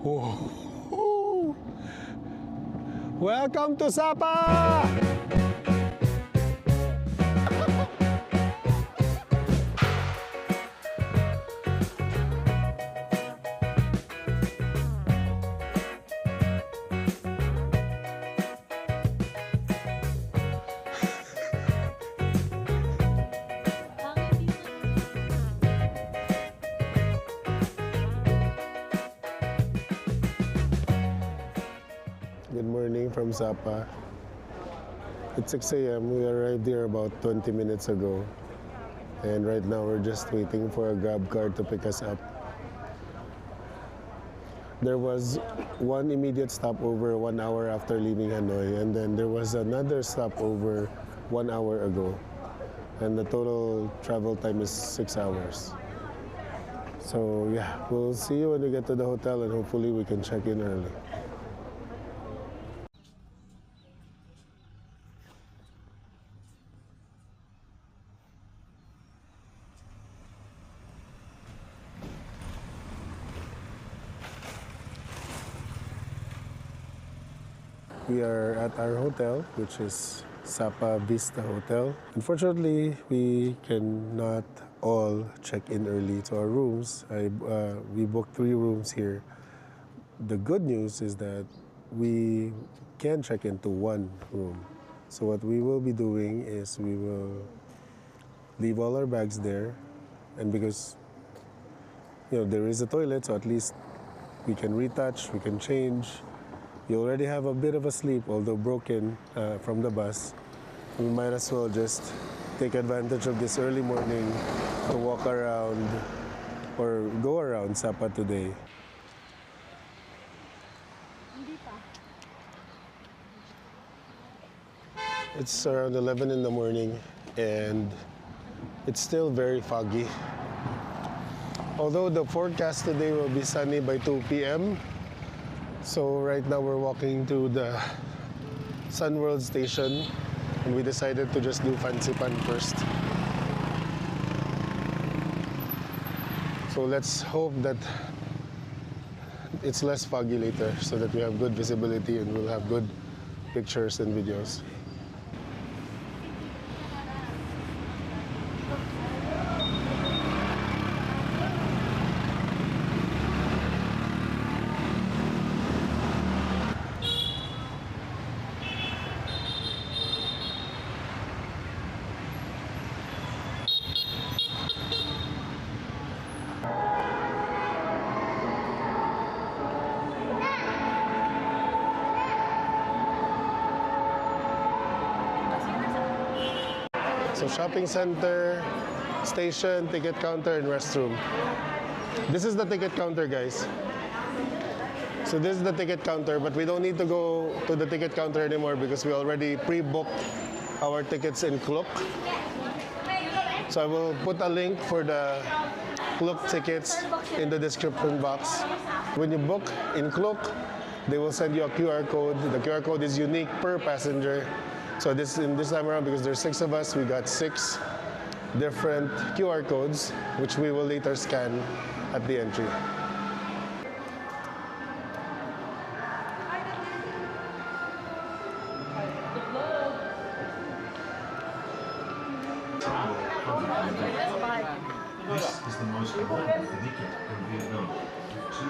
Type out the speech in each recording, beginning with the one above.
Whoa. Welcome to Sapa! Good morning from Sapa. It's 6 a.m. We arrived here about 20 minutes ago. And right now we're just waiting for a grab car to pick us up. There was one immediate stopover 1 hour after leaving Hanoi, and then there was another stopover 1 hour ago. And the total travel time is 6 hours. So yeah, we'll see you when we get to the hotel, and hopefully we can check in early. We are at our hotel, which is Sapa Vista Hotel. Unfortunately, we cannot all check in early to our rooms. We booked 3 rooms here. The good news is that we can check into 1 room. So what we will be doing is we will leave all our bags there, and because there is a toilet, so at least we can retouch, we can change. You already have a bit of a sleep, although broken from the bus. We might as well just take advantage of this early morning to walk around or go around Sapa today. It's around 11 in the morning and it's still very foggy. Although the forecast today will be sunny by 2 p.m. So right now we're walking to the Sun World station, and we decided to just do Fansipan first. So let's hope that it's less foggy later so that we have good visibility and we'll have good pictures and videos. So shopping center, station, ticket counter, and restroom. This is the ticket counter, guys. So this is the ticket counter, but we don't need to go to the ticket counter anymore because we already pre-booked our tickets in KLOOK. So I will put a link for the KLOOK tickets in the description box. When you book in KLOOK, they will send you a QR code. The QR code is unique per passenger. So this time around, because there's 6 of us, we got 6 different QR codes, which we will later scan at the entry. This is the most important ticket in Vietnam. 2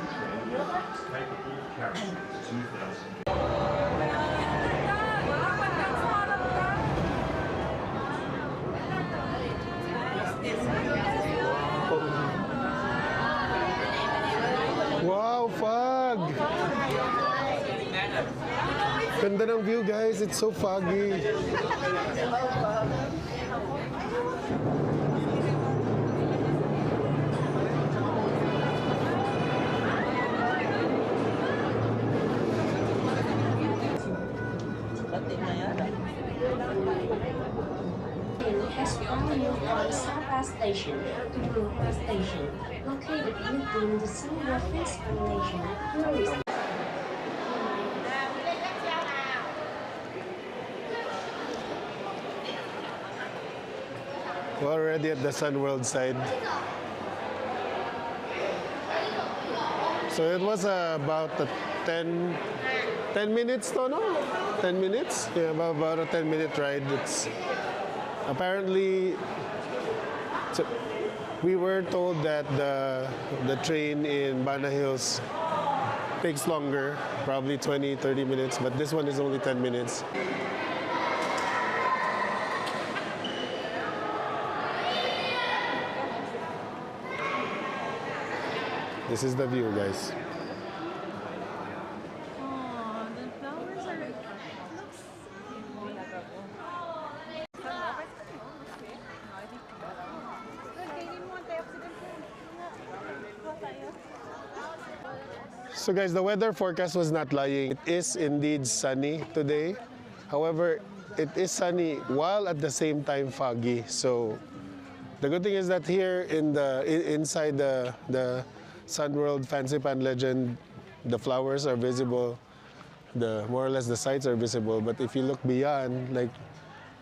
capable carriers, 2,000. Wow, fog! Ganda ng view, guys. It's so foggy. Has only moved on Sapa Station to KLOOK Station, located within the Sun World Explanation Tourist. We're already at the Sun World side. So it was about a 10 minutes to, no? 10 minutes? Yeah, about a 10-minute ride. It's apparently, so we were told that the train in Bana Hills takes longer, probably 20-30 minutes, but this one is only 10 minutes. This is the view, guys. Oh, the flowers are. So guys, the weather forecast was not lying. It is indeed sunny today. However, it is sunny while at the same time foggy. So the good thing is that here inside the Sun World Fansipan Legend, the flowers are visible. More or less the sights are visible. But if you look beyond, like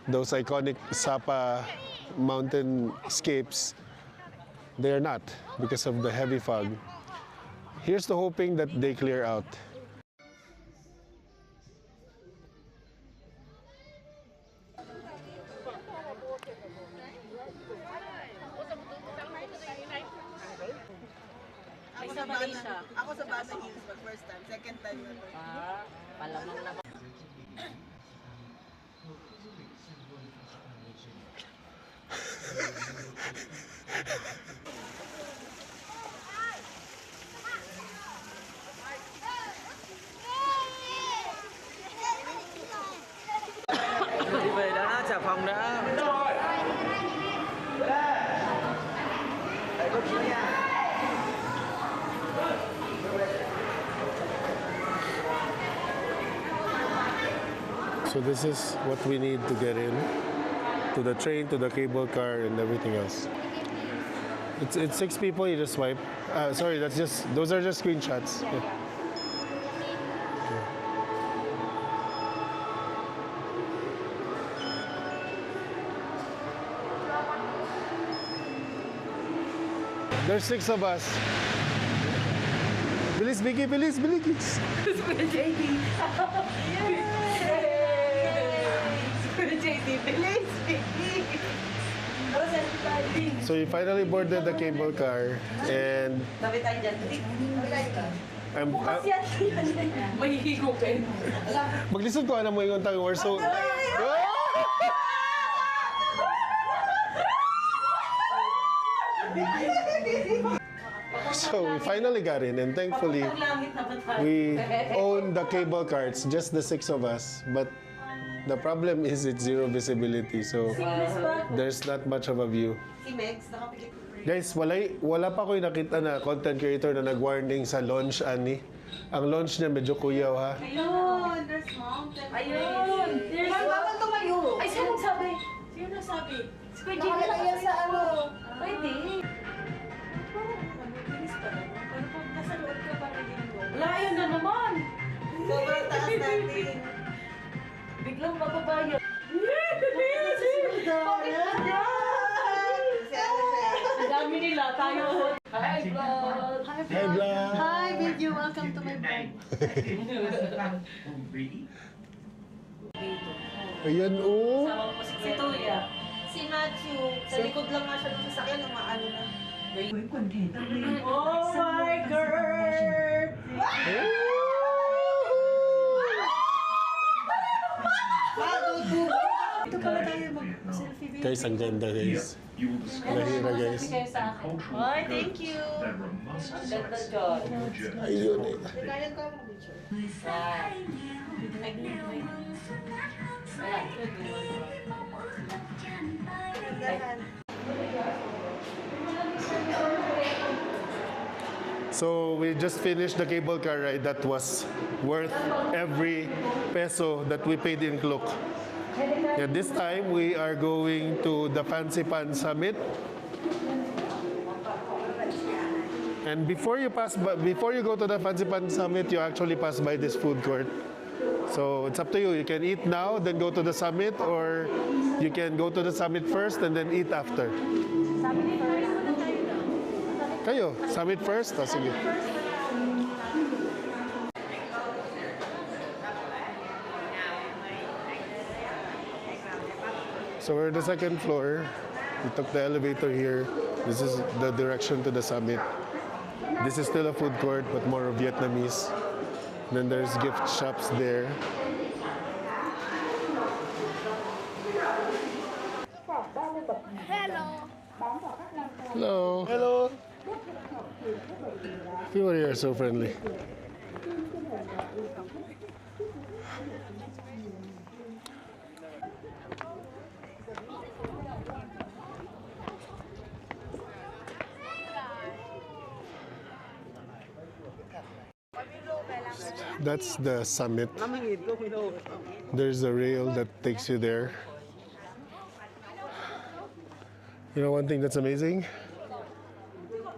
those iconic Sapa mountain scapes, they are not because of the heavy fog. Here's to hoping that they clear out. Ay, sa Malaysia. Ako sa Bana Hills pag first time, second time na to. Palamang na. Đi về đã, trả phòng đã. So this is what we need to get in to the train, to the cable car, and everything else. It's 6 people. You just swipe. Sorry, those are just screenshots. Yeah. There's 6 of us. Bilis, Vicky, bilis, bilis. So we finally boarded the cable car and maglisod ko ana mo yung tawag war so So we finally got in, and thankfully we own the cable carts, just the 6 of us. But the problem is it's zero visibility, so there's not much of a view. Guys, wala pa ko nakita na content creator na nag-warning sa launch, ani. Ang launch niya medyo kuyaw, ha? Ayun, there's mountain. Ayun! There's Bawal tumayo. Ay, sino nagsabi? Sino nagsabi? Si Kuya Jimmy Nakalagay yan sa ano. Pwede. Bilis pa naman. Pero kung nasa loob ka para din mo. Wala, yun na naman! Sobrang taas natin. Biglang mababaya. Ang dami nila, tayo. Hi, vlog! Hi, vlog! Hi, video. Welcome to my vlog. Ayan, oh! Sama mo si Tuya. Si Matthew, sa likod lang nga siya ng sasakyan, umaano na. Oh my God! Ito pala tayo mag-selfie video. Guys, ang ganda, guys. You will discover Mahira, guys. Kayo sa akin. cultural Ay, thank you. that are must Ang ganda sites dyan. on your journey. Ayun, eh. Kaya ko ako picture. So we just finished the cable car ride that was worth every peso that we paid in KLOOK. And this time we are going to the Fansipan Summit. And before you go to the Fansipan Summit, you actually pass by this food court. So it's up to you. You can eat now, then go to the summit, or you can go to the summit first and then eat after. Kayo, summit first? O, sige. So we're on the second floor. We took the elevator here. This is the direction to the summit. This is still a food court, but more of Vietnamese. Then there's gift shops there. Hello. Hello. People here are so friendly. That's the summit. There's a rail that takes you there. You know one thing that's amazing?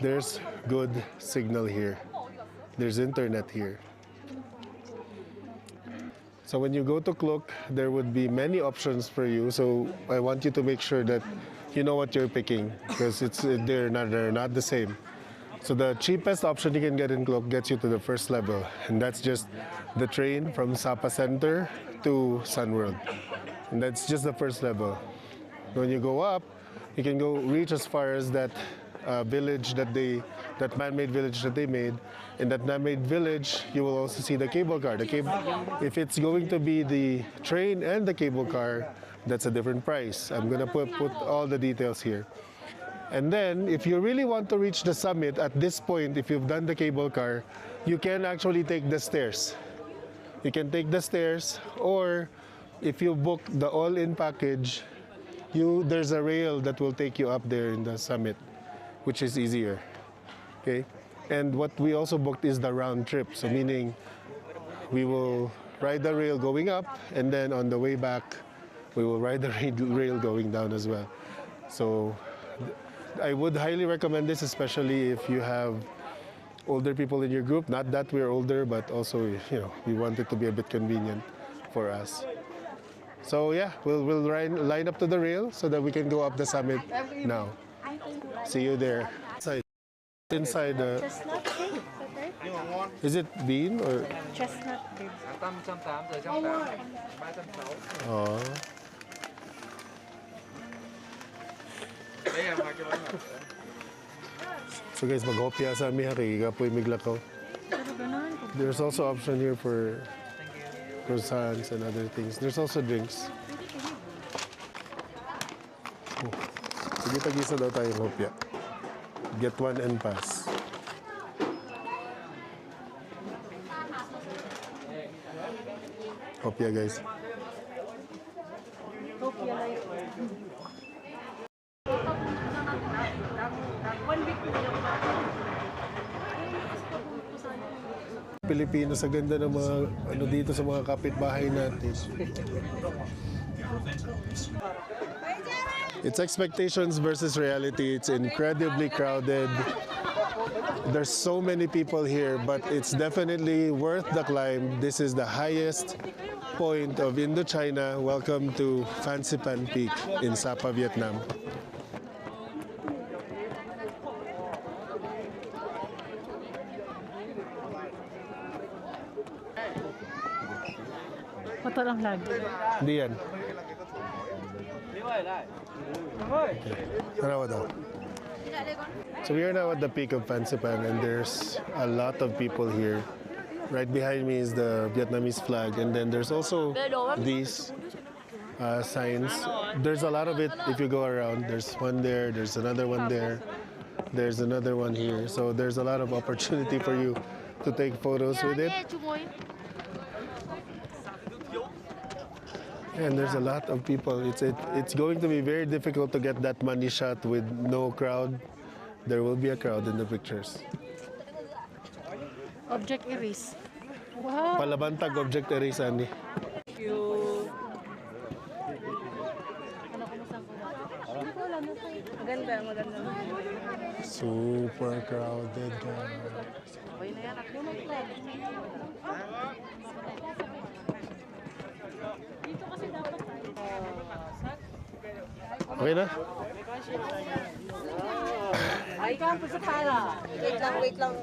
There's good signal here. There's internet here. So when you go to KLOOK, there would be many options for you. So I want you to make sure that you know what you're picking because they're not the same. So the cheapest option you can get in KLOOK gets you to the first level, and that's just the train from Sapa Center to Sunworld. And that's just the first level. When you go up, you can go reach as far as that village that man-made village that they made. In that man-made village, you will also see the cable car. If it's going to be the train and the cable car, that's a different price. I'm gonna put all the details here. And then, if you really want to reach the summit at this point, if you've done the cable car, you can actually take the stairs. You can take the stairs, or if you book the all-in package, there's a rail that will take you up there in the summit, which is easier. Okay? And what we also booked is the round trip. So meaning we will ride the rail going up, and then on the way back, we will ride the rail going down as well. So I would highly recommend this, especially if you have older people in your group. Not that we're older, but also, we want it to be a bit convenient for us. So yeah, we'll line up to the rail so that we can go up the summit now. See you there. Inside the... Chestnut cake, Is it bean or... chestnut cake. Oh. So guys, maghopya sa amin ha, kay kapoy miglakaw. There's also option here for croissants and other things. There's also drinks. Oh. Sige, tag-isa daw tayong hopya. Get one and pass. Hopya guys. Pilipino sa ganda ng mga dito sa mga kapitbahay natin. It's expectations versus reality. It's incredibly crowded. There's so many people here, but it's definitely worth the climb. This is the highest point of Indochina. Welcome to Fansipan Peak in Sapa, Vietnam. Foto lang lagi. Hindi yan. So we are now at the peak of Fansipan, and there's a lot of people here. Right behind me is the Vietnamese flag, and then there's also these signs. There's a lot of it if you go around. There's one there, there's another one there, there's another one here. So there's a lot of opportunity for you to take photos with it. And there's a lot of people. It's going to be very difficult to get that money shot with no crowd. There will be a crowd in the pictures. Object erase. Wow. Palabantag object erase ani. Maganda, maganda. Super crowded, guys. Okay na? Ay, kampo sa Thailand. Wait lang. Wait lang.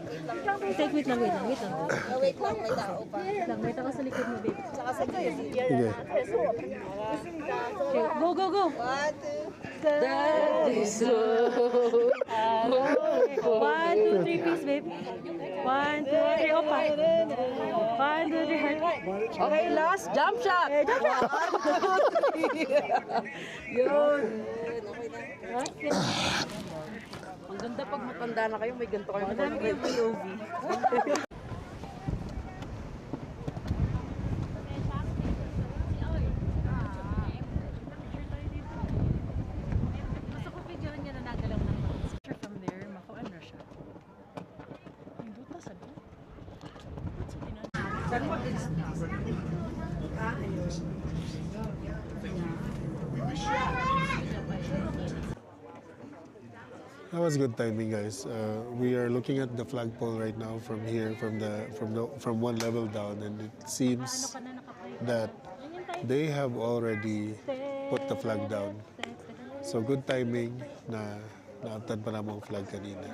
Wait lang, may tao pa. Wait ako sa likod mo, babe. Saka sa kayo. Sige. Go, go, go. 1, 2, 1, 2, 3, please, babe. 1, 2, 3, opa. 1, 2, 3, heart. Okay, last jump shot. Jump shot. 1, 2, 3. Yun. Okay. Ang ganda pag matanda na kayo, may ganito kayo. Madami kayong POV. Gusto ko video niya na nagalaw ng picture from there. Makuan na siya. Ang buta sa doon. That was good timing, guys. We are looking at the flagpole right now from here, from one level down, and it seems that they have already put the flag down. So good timing na naabtan pa naman ang flag kanina.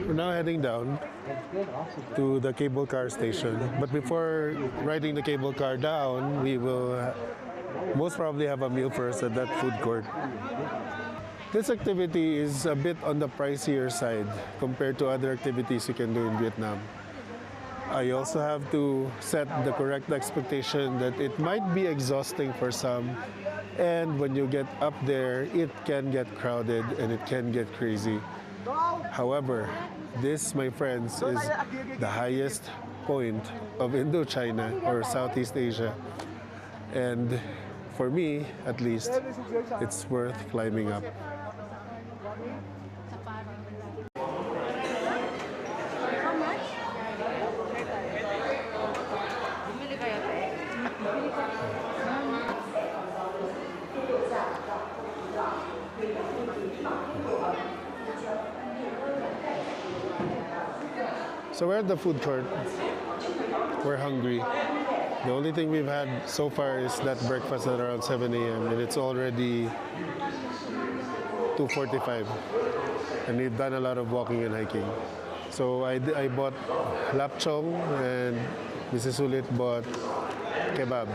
We're now heading down to the cable car station. But before riding the cable car down, we will most probably have a meal first at that food court. This activity is a bit on the pricier side compared to other activities you can do in Vietnam. I also have to set the correct expectation that it might be exhausting for some, and when you get up there, it can get crowded and it can get crazy. However, this, my friends, is the highest point of Indochina or Southeast Asia. And for me, at least, it's worth climbing up. So we're at the food court. We're hungry. The only thing we've had so far is that breakfast at around 7 a.m. and it's already 2:45. And we've done a lot of walking and hiking. So I bought lapchong and Mrs. Ulit bought kebab.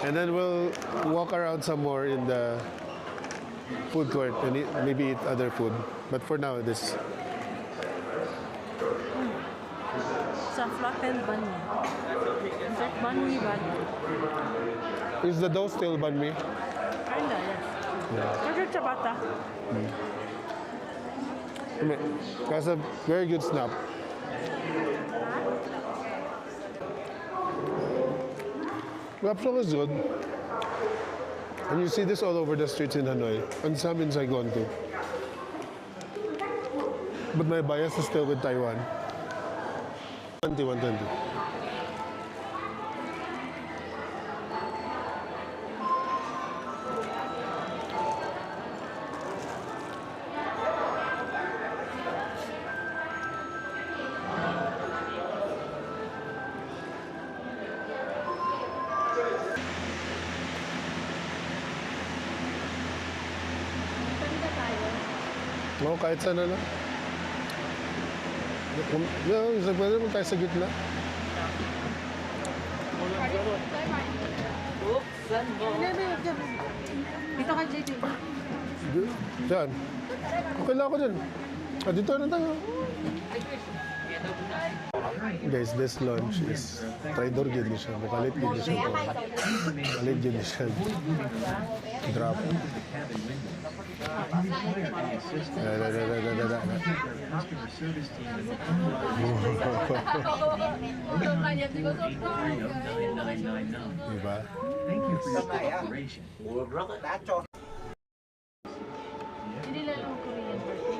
And then we'll walk around some more in the food court and maybe eat other food. But for now, this. Sa flattened banh mi. Insert banh mi. Is the dough still banh mi? Kinda, yes. Order ciabatta. That's a very good snap. Lapsang is good. And you see this all over the streets in Hanoi and some in Saigon too. But my bias is still with Taiwan. 120. Oo, kahit saan na lang. Pwede mo tayo sa gitna. Dito kay JJ. Saan? Okay lang ako dyan. Dito na tayo. Guys, this lunch is traidor gid ni siya. Mukalit gid ni siya. Mukalit gid ni siya. Drop. Diba? Hindi lang ang Korean birthday.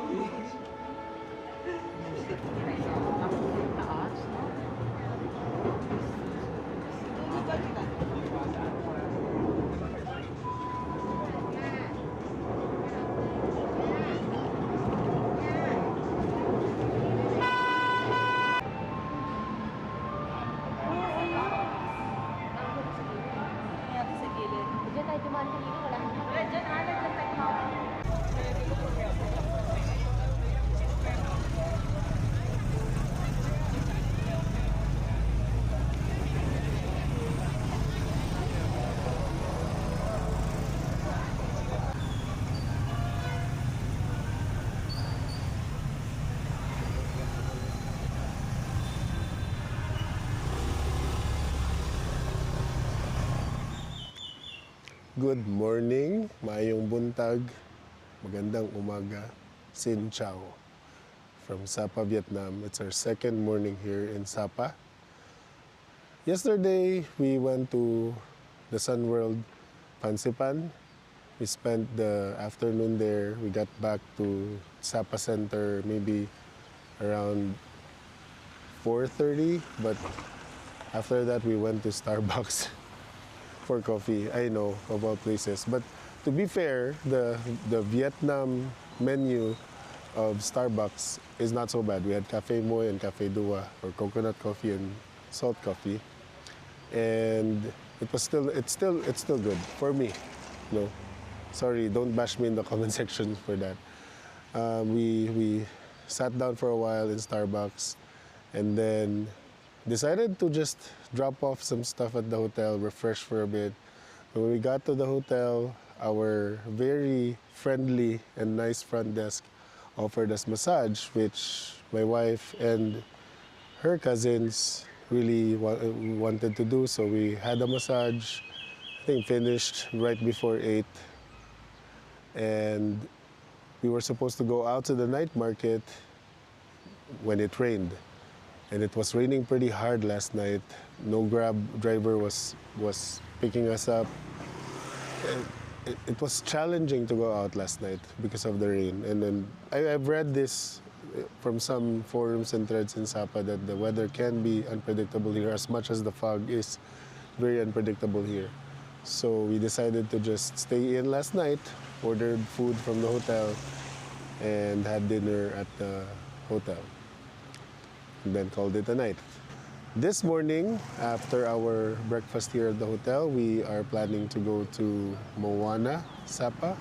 good morning, maayong buntag, magandang umaga, Xin Chào from Sapa, Vietnam. It's our second morning here in Sapa. Yesterday, we went to the Sun World, Fansipan. We spent the afternoon there. We got back to Sapa Center maybe around 4:30, but after that, we went to Starbucks for coffee. I know, of all places. But to be fair, the Vietnam menu of Starbucks is not so bad. We had Cafe Moi and Cafe Dua, or coconut coffee and salt coffee, and it's still good for me. No, sorry, don't bash me in the comment section for that. We sat down for a while in Starbucks, and then decided to just drop off some stuff at the hotel, refresh for a bit. When we got to the hotel, our very friendly and nice front desk offered us massage, which my wife and her cousins really wanted to do. So we had a massage, I think finished right before 8. And we were supposed to go out to the night market when it rained. And it was raining pretty hard last night. No Grab driver was picking us up. It was challenging to go out last night because of the rain. And then I've read this from some forums and threads in Sapa that the weather can be unpredictable here, as much as the fog is very unpredictable here. So we decided to just stay in last night, ordered food from the hotel, and had dinner at the hotel, and then called it a night. This morning, after our breakfast here at the hotel, we are planning to go to Moana Sapa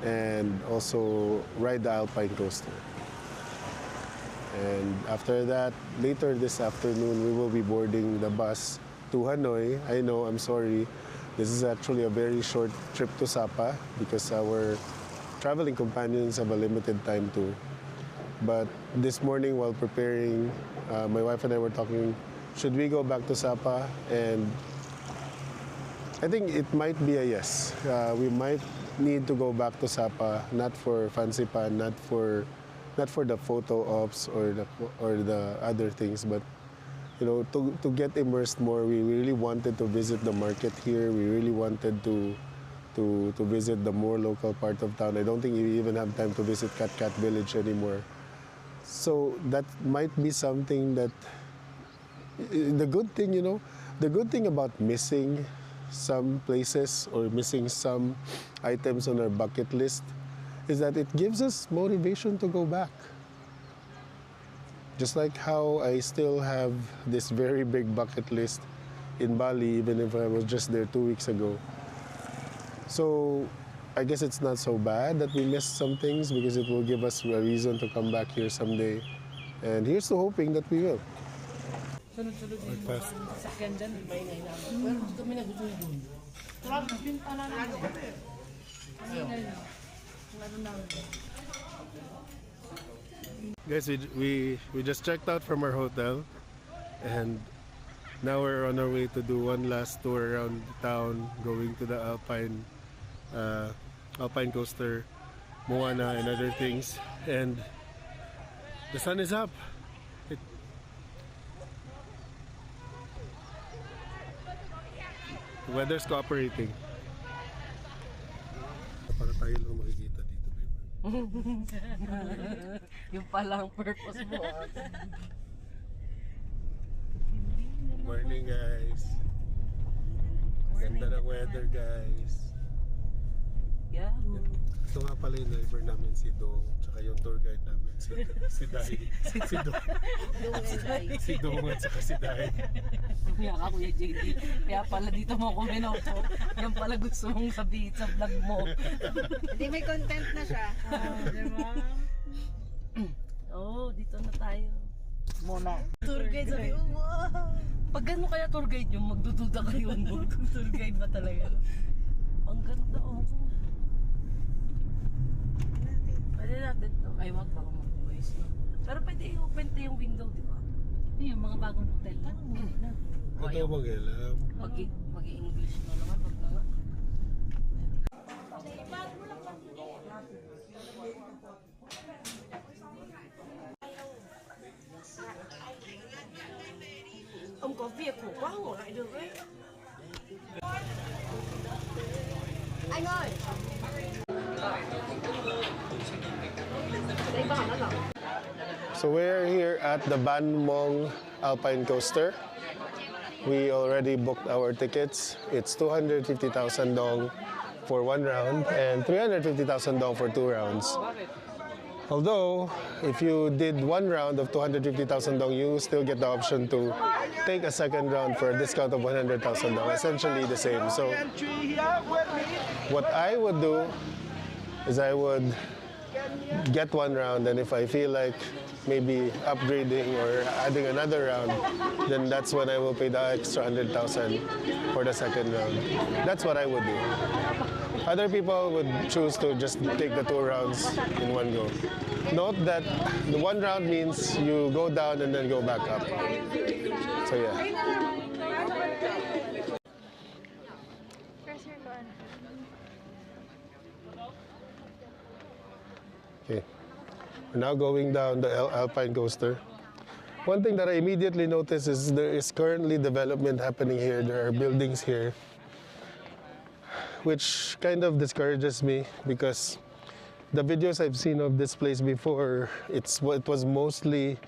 and also ride the Alpine coaster. And after that, later this afternoon, we will be boarding the bus to Hanoi. I know, I'm sorry. This is actually a very short trip to Sapa because our traveling companions have a limited time too. But this morning, while preparing, my wife and I were talking, should we go back to Sapa? And I think it might be a yes. We might need to go back to Sapa, not for Fansipan, not for the photo ops or the other things, but you know, to get immersed more. We really wanted to visit the market here. We really wanted to visit the more local part of town. I don't think we even have time to visit Cat Cat Village anymore. So that might be something that, the good thing, you know, the good thing about missing some places or missing some items on our bucket list is that it gives us motivation to go back. Just like how I still have this very big bucket list in Bali, even if I was just there 2 weeks ago. So I guess it's not so bad that we missed some things because it will give us a reason to come back here someday. And here's to hoping that we will. Sunod-sunod yung mga sasakyan dyan, maingay naman. Pero kami nagutuloy dun. Traffic din pala namin. Guys, we just checked out from our hotel, and now we're on our way to do one last tour around the town, going to the Alpine coaster, Moana, and other things. And the sun is up. The weather's cooperating. Para tayo lang makikita dito, babe. Yung pala ang purpose mo. Morning, guys. Ganda ng weather, guys. Yahoo! Ito nga pala yung driver namin, si Dong, tsaka yung tour guide namin, si Dai. Si Dong. Si Dong at saka si Dai. Kuya ka, Kuya JD. Kaya pala dito mo ako minoto. Yan pala gusto mong sabihin sa vlog mo. Hindi, may content na siya. Diba? Oo, dito na tayo. Muna. Tour guide, sabi ko, wow! Pag gano'n kaya tour guide yung magdududa kayo, tour guide ba talaga? Ang ganda, oh. Pwede natin to. Ay, wag baka mag-voice, no? Pero pwede i-open to yung window, di ba? Yung mga bagong hotel. Parang hindi na. Ito bang alam? Mag-i-English na naman, wag na nga. không có việc khổ quá ngủ lại được ấy. Anh ơi. So we're here at the Ban Mong Alpine Coaster. We already booked our tickets. It's 250,000 dong for one round and 350,000 dong for two rounds. Although, if you did one round of 250,000 dong, you still get the option to take a second round for a discount of 100,000 dong, essentially the same. So, what I would do is I would get one round, and if I feel like maybe upgrading or adding another round, then that's when I will pay the extra 100,000 for the second round. That's what I would do. Other people would choose to just take the two rounds in one go. Note that the one round means you go down and then go back up. So yeah. Okay. We're now going down the Alpine coaster. One thing that I immediately noticed is there is currently development happening here. There are buildings here, which kind of discourages me because the videos I've seen of this place before, it was mostly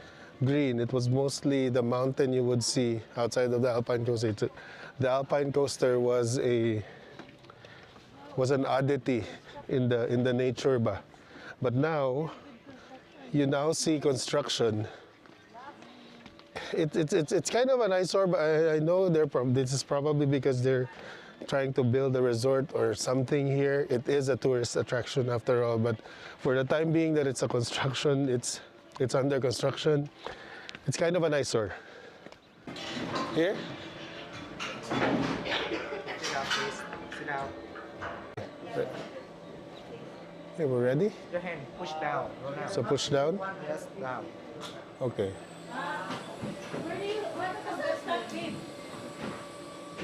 green. It was mostly the mountain you would see outside of the Alpine coaster. The Alpine coaster was an oddity in the nature ba. But now, you now see construction. It's kind of an eyesore, but I know this is probably because they're trying to build a resort or something here. It is a tourist attraction after all, but for the time being that it's a construction, it's under construction, it's kind of an eyesore. Here? Sit down. Okay, we're ready? Your hand, push down. Go down. So push down? Yes, down. Okay.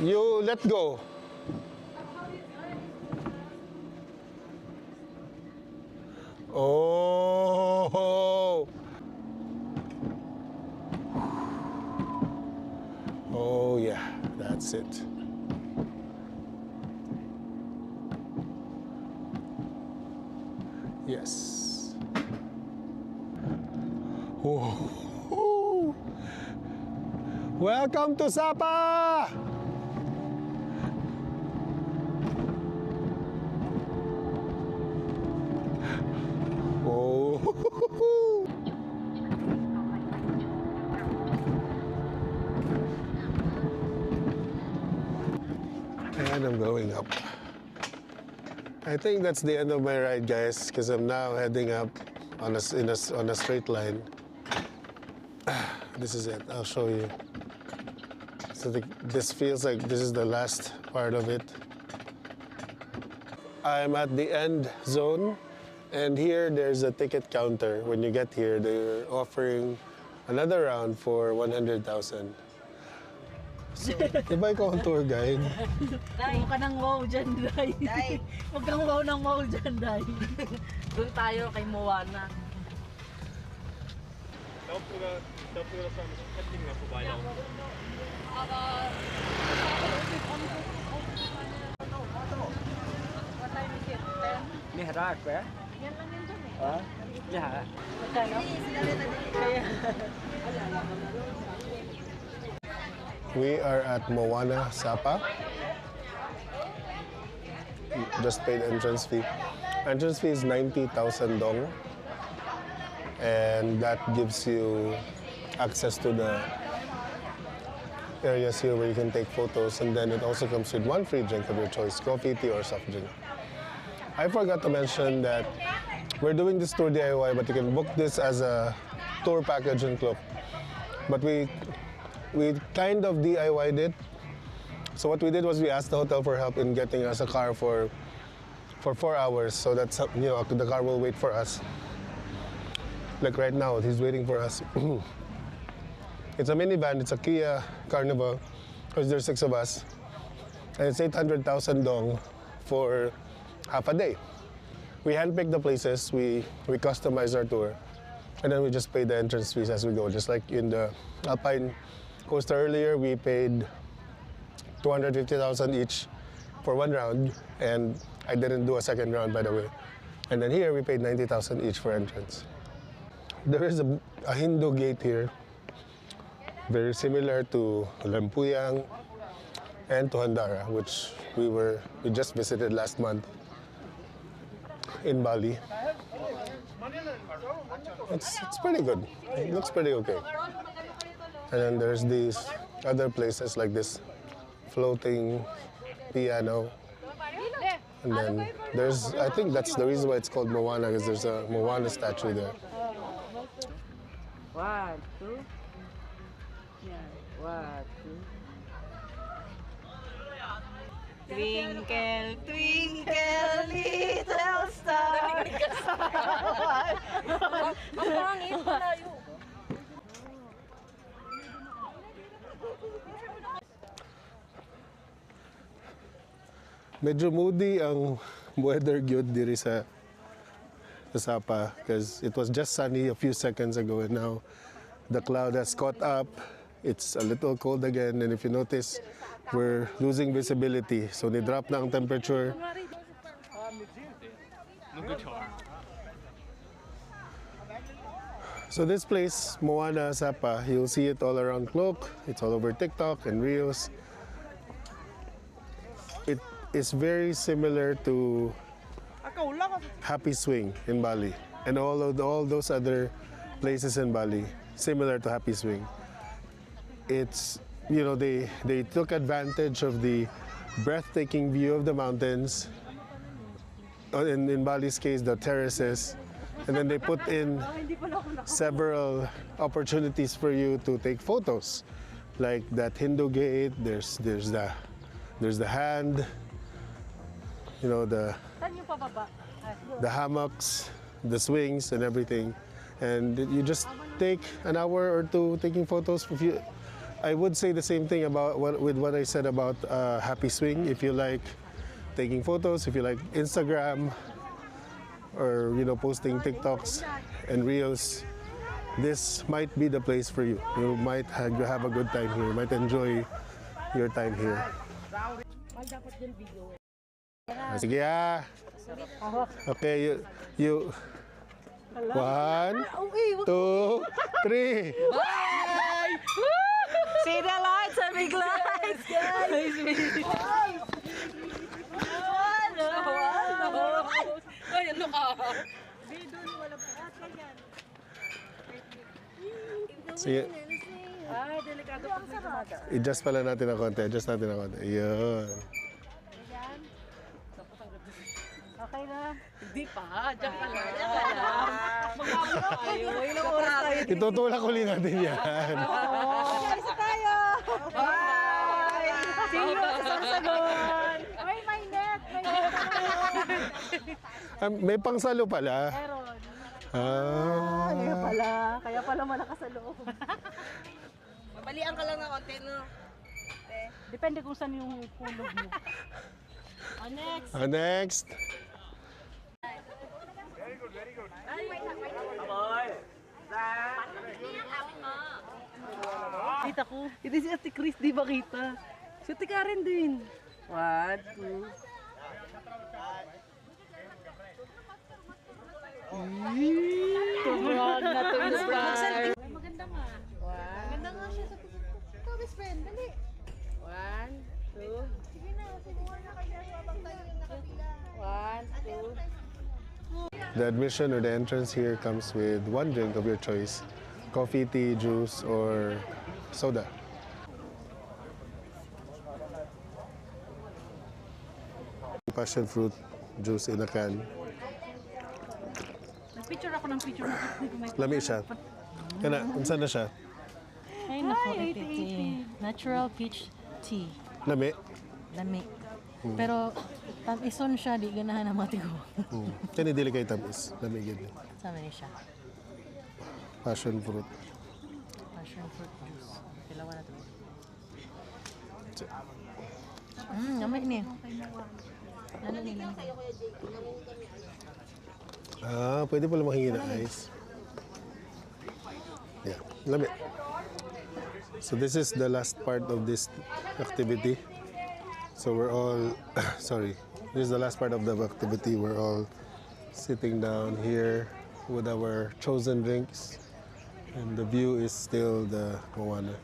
You let go. Oh. Oh yeah, that's it. Yes. Oh. Welcome to Sapa! Oh. And I'm going up. I think that's the end of my ride, guys, because I'm now heading up on a straight line. This is it. I'll show you. So this feels like this is the last part of it. I'm at the end zone, and here there's a ticket counter. When you get here, they're offering another round for 100,000. So, iba ikaw ang tour guide. Huwag ka nang wow dyan, Day. Huwag kang wow ng wow dyan, Day. Doon tayo kay Moana. Ini harak ya? Yan lang yun dyan eh. Ah, ya. Magkano? Kaya... We are at Moana Sapa. Just paid entrance fee. Entrance fee is 90,000 dong. And that gives you access to the areas here where you can take photos. And then it also comes with one free drink of your choice, coffee, tea, or soft drink. I forgot to mention that we're doing this tour DIY, but you can book this as a tour package in KLOOK. But we kind of DIY'd it. So what we did was we asked the hotel for help in getting us a car for 4 hours. So that's, you know, the car will wait for us. Like right now, he's waiting for us. It's a minivan, it's a Kia Carnival, because there's 6 of us. And it's 800,000 dong for half a day. We handpicked the places, we customized our tour, and then we just pay the entrance fees as we go, just like in the Alpine Costa earlier, we paid 250,000 each for one round, and I didn't do a second round, by the way. And then here, we paid 90,000 each for entrance. There is a Hindu gate here, very similar to Lempuyang and to Handara, which we just visited last month in Bali. It's pretty good. It looks pretty okay. And then there's these other places like this floating piano. And then there's, I think that's the reason why it's called Moana, because there's a Moana statue there. 1, 2. Yeah. 1, 2. Twinkle, twinkle, little star. Ang pangit malayo. Medyo moody ang weather gyud diri sa Sapa because it was just sunny a few seconds ago and now the cloud has caught up. It's a little cold again, and if you notice, we're losing visibility. So ni-drop na ang temperature. So this place, Moana Sapa, you'll see it all around KLOOK. It's all over TikTok and Reels. It is very similar to Happy Swing in Bali and all those other places in Bali, similar to Happy Swing. It's, you know, they took advantage of the breathtaking view of the mountains, in Bali's case, the terraces, and then they put in several opportunities for you to take photos, like that Hindu gate. There's the hand, you know, the hammocks, the swings, and everything, and you just take an hour or two taking photos. I would say the same thing about what I said about Happy Swing. If you like taking photos, if you like Instagram, or posting TikToks and Reels, this might be the place for you. You might have a good time here. You might enjoy your time here. Sige ah. Okay, you. 1, 2, 3. Bye! See the lights, the big lights, guys! Ay, ano ka? Sige. Ay, delikado pag may dumada. I-adjust pala natin ang konti. Adjust natin ang konti. Ayun. Okay na. Hindi pa. Diyan ka lang. Magkabulok kayo. Ilang oras tayo. Itutulak uli natin yan. Isa tayo. Bye! See you sa Sasagon. Ay, may net. May net. May pangsalo pala. Meron. Kaya pala malakas sa loob. Mabalian ka lang ng konti, no? Depende kung saan yung kulog mo. Next. Next. Very good. Kita ko. Ito si Ate Chris, di ba kita? Si Ate Karen din. 1, 2. Tumurag na tumurag. Maganda nga. Maganda nga siya sa best friend. Dali. 1, 2. Sige na, siguro na kayo habang tayo yung nakapila. 1, 2. The admission or the entrance here comes with one drink of your choice. Coffee, tea, juice, or soda. Passion fruit juice in a can. Nagpicture ako ng picture na Lami siya. Kana, unsan na siya? Ay, naku, natural peach tea. Lami? Lami. Pero, tam-ison siya, di ganahan ang mati ko. Kani dili kay tamis. Lami gid. Sama niya siya. Passion fruit. Passion fruit juice. Kilawan na ito. Gamay ni. Ano ni? Pwede pala makahingi ng ice. Yeah, lami. So this is the last part of this activity. So we're all, sorry, this is the last part of the activity. We're all sitting down here with our chosen drinks, and the view is still the Moana.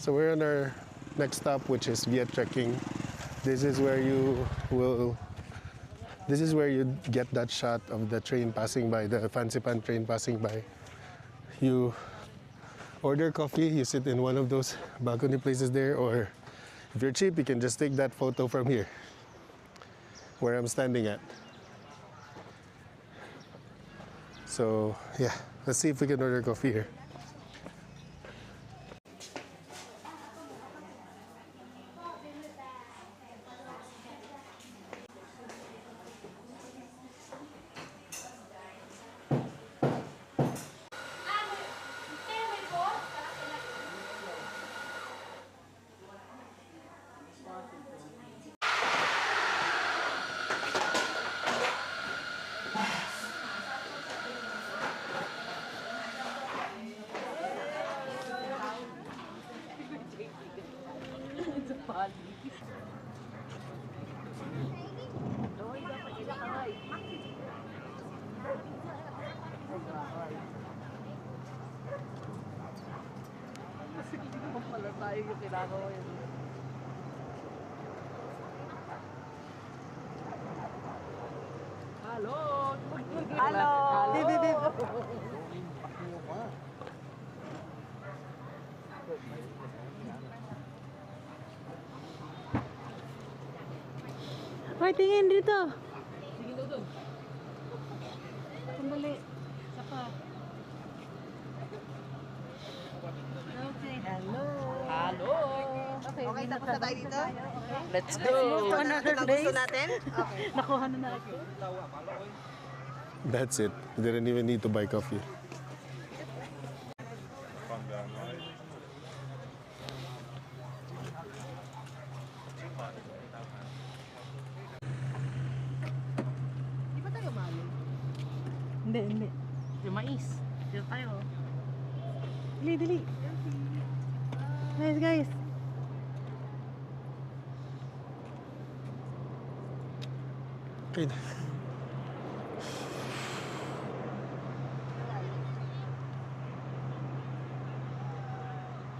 So we're on our next stop, which is Vietrekking. This is where you get that shot of the train passing by, the Fansipan train passing by. You order coffee, you sit in one of those balcony places there, or if you're cheap, you can just take that photo from here, where I'm standing at. So yeah, let's see if we can order coffee here. Hoy, tingin dito. Tingin daw doon. Sandali. Sapa. Okay. Hello. Hello. Okay, tapos na tayo dito? Let's go! To another place. Gusto natin? Okay. Nakuha na natin. That's it. We didn't even need to buy coffee. Hindi. Yung mais. Dito tayo. Dili. Nice, guys. Okay.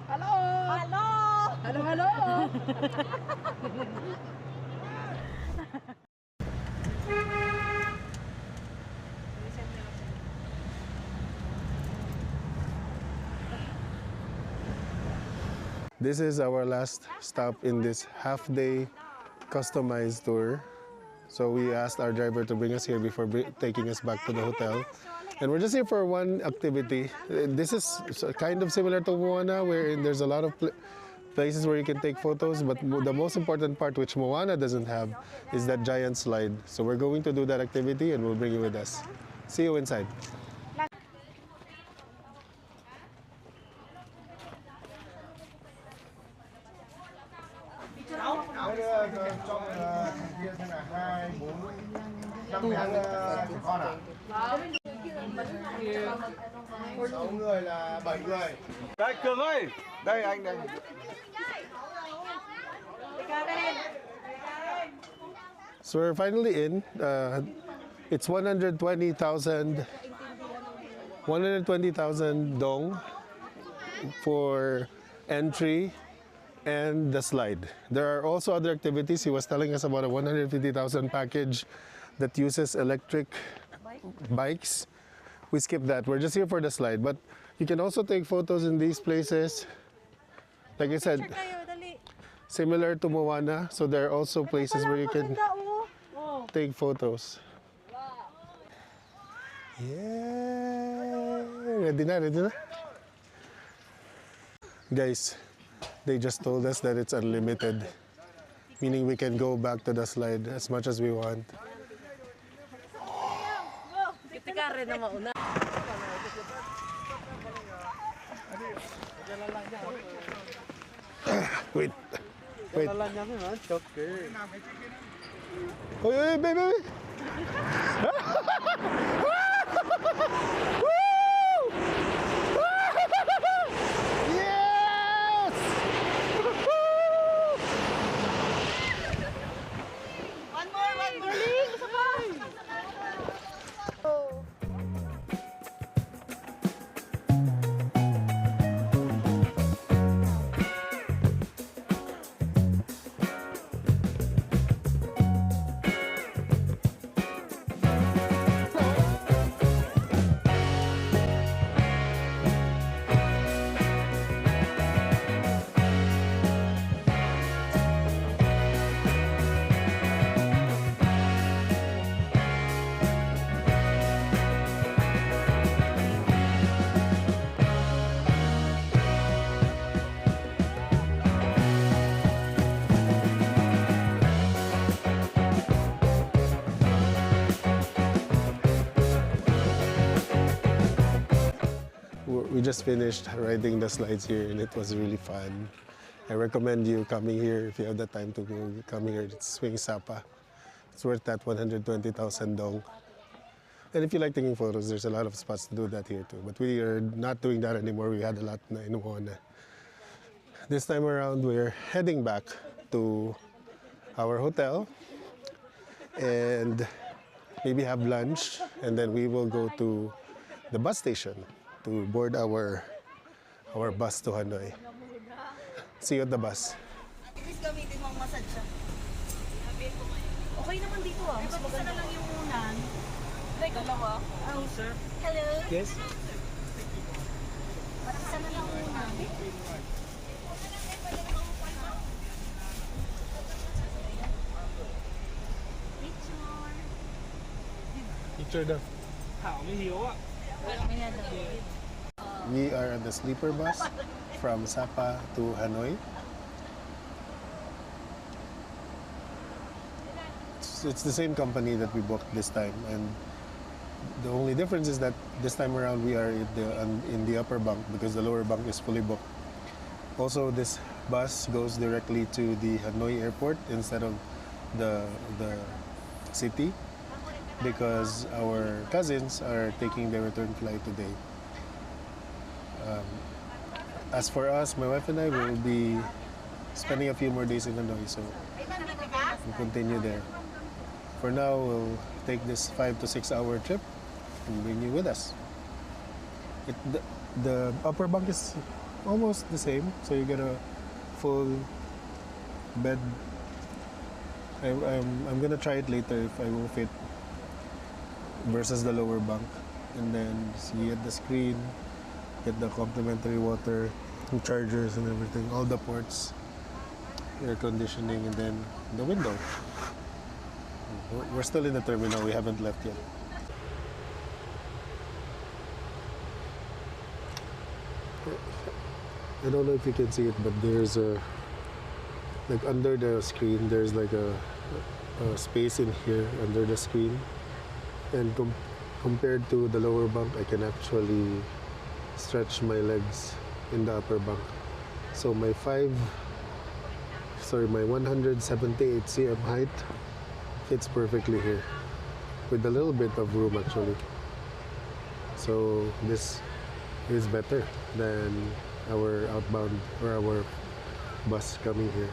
Hello. This is our last stop in this half-day customized tour. So we asked our driver to bring us here before taking us back to the hotel. And we're just here for one activity. This is kind of similar to Moana, where there's a lot of places where you can take photos, but the most important part, which Moana doesn't have, is that giant slide. So we're going to do that activity and we'll bring you with us. See you inside. Người là 7 người. Đây Cường ơi, đây anh đây. So we're finally in. It's 120,000 dong for entry and the slide. There are also other activities. He was telling us about a 150,000 package that uses electric bikes. We skipped that. We're just here for the slide. But you can also take photos in these places. Like I said, similar to Moana. So there are also places where you can take photos. Yeah. Ready na. Guys, they just told us that it's unlimited. Meaning we can go back to the slide as much as we want. Wait. Wait, baby. Yes! One more. We just finished riding the slides here and it was really fun. I recommend you coming here if you have the time to go. Come here. It's Swing Sapa. It's worth that 120,000 dong. And if you like taking photos, there's a lot of spots to do that here too. But we are not doing that anymore. We had a lot in Moana. This time around, we're heading back to our hotel and maybe have lunch, and then we will go to the bus station to board our bus to Hanoi. See you at the bus. Please gamitin mong massage siya. Okay naman dito Mas maganda lang yung unan. Like, dalawa. Oh, sir. Hello. Yes? Parang isa na lang unan. Picture daw. We are on the sleeper bus from Sapa to Hanoi. It's the same company that we booked this time, and the only difference is that this time around we are in the upper bunk because the lower bunk is fully booked. Also, this bus goes directly to the Hanoi airport instead of the city, because our cousins are taking their return flight today. As for us, my wife and I will be spending a few more days in Hanoi, so we'll continue there. For now, we'll take this 5 to 6 hour trip and bring you with us. The upper bunk is almost the same, so you get a full bed. I'm gonna try it later if I will fit versus the lower bunk, and then see at the screen, get the complimentary water, and chargers and everything, all the ports, air conditioning, and then the window. We're still in the terminal, we haven't left yet. I don't know if you can see it, but there's like under the screen, there's like a space in here under the screen. And compared to the lower bunk, I can actually stretch my legs in the upper bunk. So my 178 cm height fits perfectly here, with a little bit of room actually. So this is better than our outbound or our bus coming here.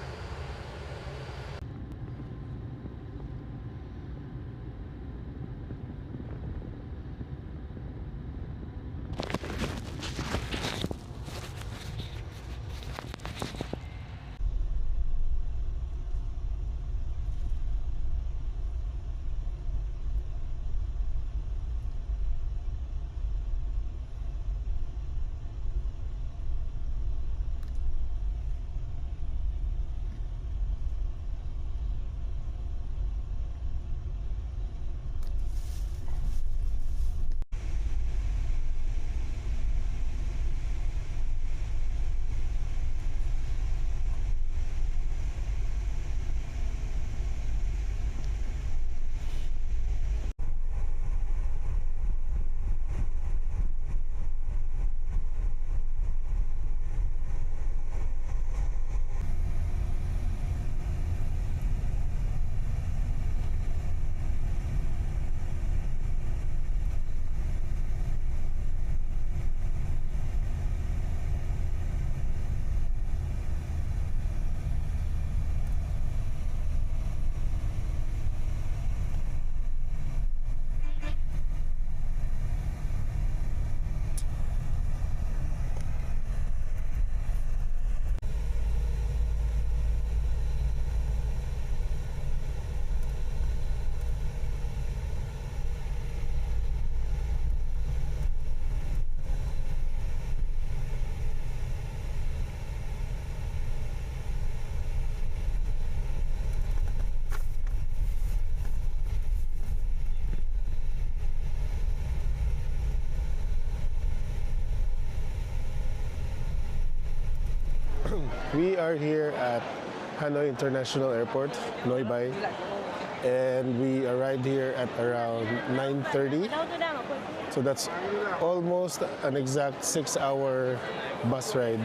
We are here at Hanoi International Airport, Noi Bai, and we arrived here at around 9:30. So that's almost an exact 6-hour bus ride.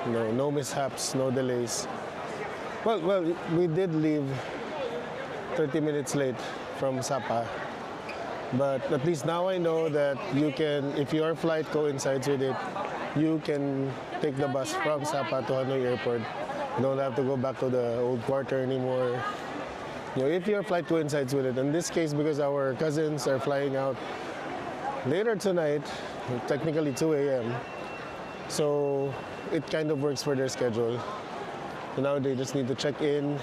No mishaps, no delays. Well, we did leave 30 minutes late from Sapa, but at least now I know that you can, if your flight coincides with it, you can take the bus from Sapa to Hanoi Airport. You don't have to go back to the old quarter anymore. You know, if your flight coincides with it. In this case, because our cousins are flying out later tonight, technically 2 a.m., so it kind of works for their schedule. So now they just need to check in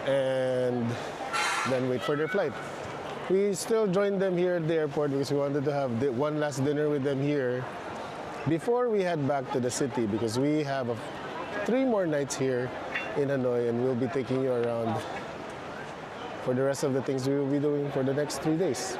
and then wait for their flight. We still joined them here at the airport because we wanted to have one last dinner with them here before we head back to the city, because we have 3 more nights here in Hanoi, and we'll be taking you around for the rest of the things we will be doing for the next 3 days.